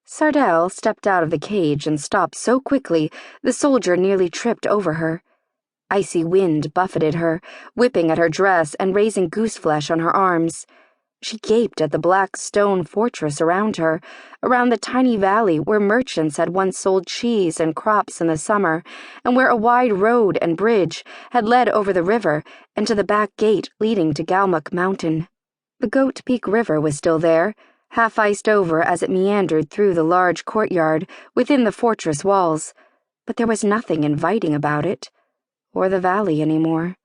Sardell stepped out of the cage and stopped so quickly the soldier nearly tripped over her. Icy wind buffeted her, whipping at her dress and raising gooseflesh on her arms. She gaped at the black stone fortress around her, around the tiny valley where merchants had once sold cheese and crops in the summer, and where a wide road and bridge had led over the river and to the back gate leading to Galmuck Mountain. The Goat Peak River was still there, half iced over as it meandered through the large courtyard within the fortress walls, but there was nothing inviting about it, or the valley anymore.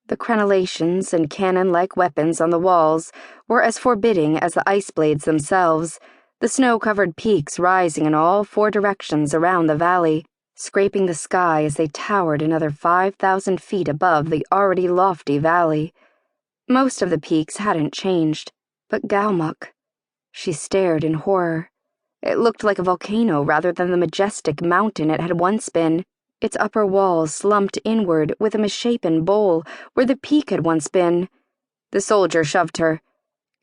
The crenellations and cannon-like weapons on the walls were as forbidding as the ice blades themselves, the snow-covered peaks rising in all four directions around the valley, scraping the sky as they towered another 5,000 feet above the already lofty valley. Most of the peaks hadn't changed, but Galmuck. She stared in horror. It looked like a volcano rather than the majestic mountain it had once been, its upper walls slumped inward with a misshapen bowl where the peak had once been. The soldier shoved her.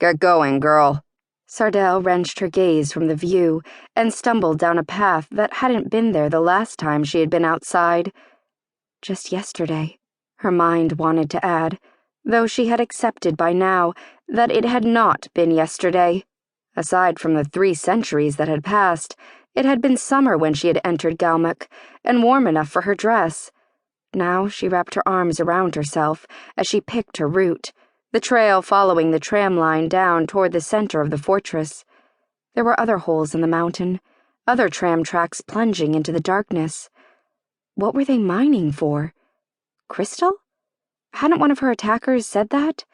"Get going, girl." Sardell wrenched her gaze from the view and stumbled down a path that hadn't been there the last time she had been outside. Just yesterday, her mind wanted to add, though she had accepted by now that it had not been yesterday. Aside from the 3 centuries that had passed, it had been summer when she had entered Galmuck, and warm enough for her dress. Now she wrapped her arms around herself as she picked her route, the trail following the tram line down toward the center of the fortress. There were other holes in the mountain, other tram tracks plunging into the darkness. What were they mining for? Crystal? Hadn't one of her attackers said that?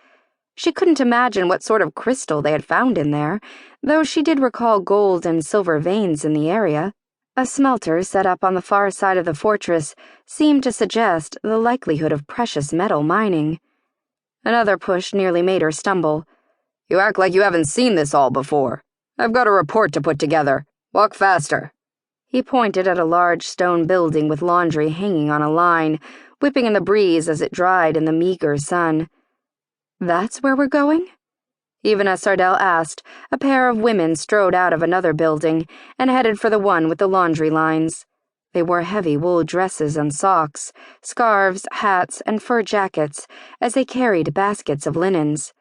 She couldn't imagine what sort of crystal they had found in there, though she did recall gold and silver veins in the area. A smelter set up on the far side of the fortress seemed to suggest the likelihood of precious metal mining. Another push nearly made her stumble. "You act like you haven't seen this all before. I've got a report to put together. Walk faster." He pointed at a large stone building with laundry hanging on a line, whipping in the breeze as it dried in the meager sun. "That's where we're going?" Even as Sardell asked, a pair of women strode out of another building and headed for the one with the laundry lines. They wore heavy wool dresses and socks, scarves, hats, and fur jackets as they carried baskets of linens.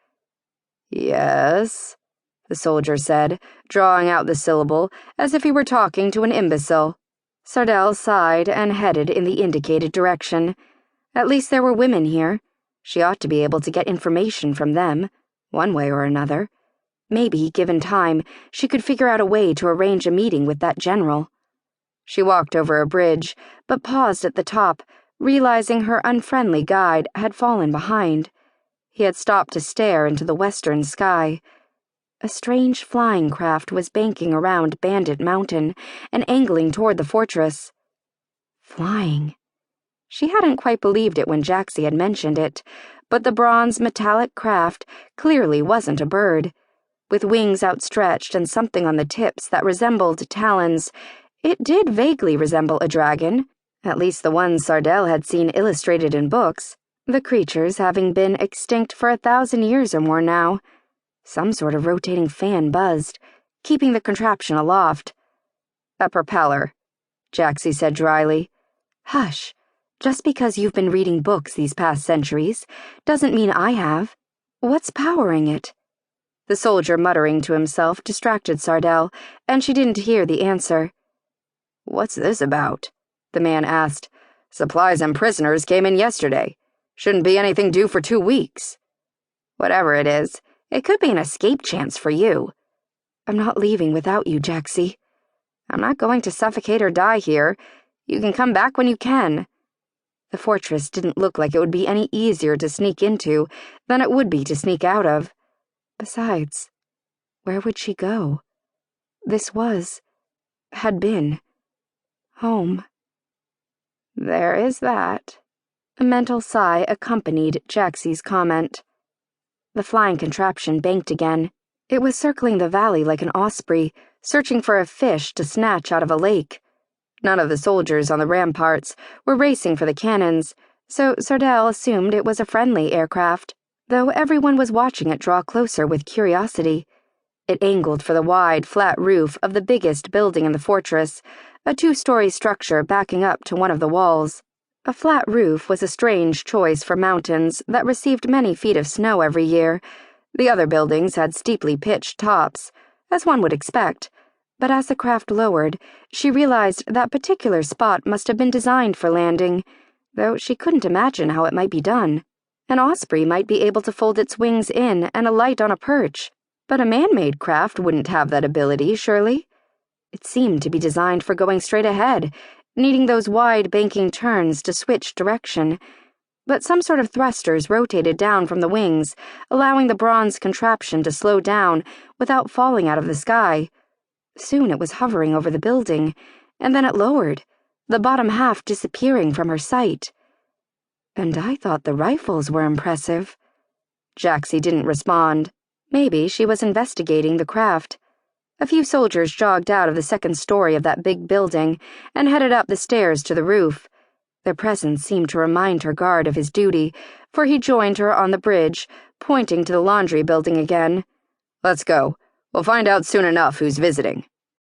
"Yes," the soldier said, drawing out the syllable as if he were talking to an imbecile. Sardell sighed and headed in the indicated direction. At least there were women here. She ought to be able to get information from them, one way or another. Maybe, given time, she could figure out a way to arrange a meeting with that general. She walked over a bridge, but paused at the top, realizing her unfriendly guide had fallen behind. He had stopped to stare into the western sky. A strange flying craft was banking around Bandit Mountain and angling toward the fortress. Flying. She hadn't quite believed it when Jaxie had mentioned it, but the bronze metallic craft clearly wasn't a bird. With wings outstretched and something on the tips that resembled talons, it did vaguely resemble a dragon, at least the ones Sardell had seen illustrated in books, the creatures having been extinct for 1,000 years or more now. Some sort of rotating fan buzzed, keeping the contraption aloft. "A propeller," Jaxie said dryly. "Hush. Just because you've been reading books these past centuries doesn't mean I have. What's powering it?" The soldier, muttering to himself, distracted Sardell, and she didn't hear the answer. "What's this about?" the man asked. "Supplies and prisoners came in yesterday. Shouldn't be anything due for 2 weeks." "Whatever it is, it could be an escape chance for you." "I'm not leaving without you, Jaxie." "I'm not going to suffocate or die here. You can come back when you can." The fortress didn't look like it would be any easier to sneak into than it would be to sneak out of. Besides, where would she go? This had been, home. "There is that." A mental sigh accompanied Jaxie's comment. The flying contraption banked again. It was circling the valley like an osprey, searching for a fish to snatch out of a lake. None of the soldiers on the ramparts were racing for the cannons, so Sardell assumed it was a friendly aircraft, though everyone was watching it draw closer with curiosity. It angled for the wide, flat roof of the biggest building in the fortress, a 2-story structure backing up to one of the walls. A flat roof was a strange choice for mountains that received many feet of snow every year. The other buildings had steeply pitched tops, as one would expect, but as the craft lowered, she realized that particular spot must have been designed for landing, though she couldn't imagine how it might be done. An osprey might be able to fold its wings in and alight on a perch, but a man-made craft wouldn't have that ability, surely. It seemed to be designed for going straight ahead, needing those wide banking turns to switch direction, but some sort of thrusters rotated down from the wings, allowing the bronze contraption to slow down without falling out of the sky. Soon it was hovering over the building, and then it lowered, the bottom half disappearing from her sight. And I thought the rifles were impressive. Jaxie didn't respond. Maybe she was investigating the craft. A few soldiers jogged out of the second story of that big building and headed up the stairs to the roof. Their presence seemed to remind her guard of his duty, for he joined her on the bridge, pointing to the laundry building again. Let's go. We'll find out soon enough who's visiting.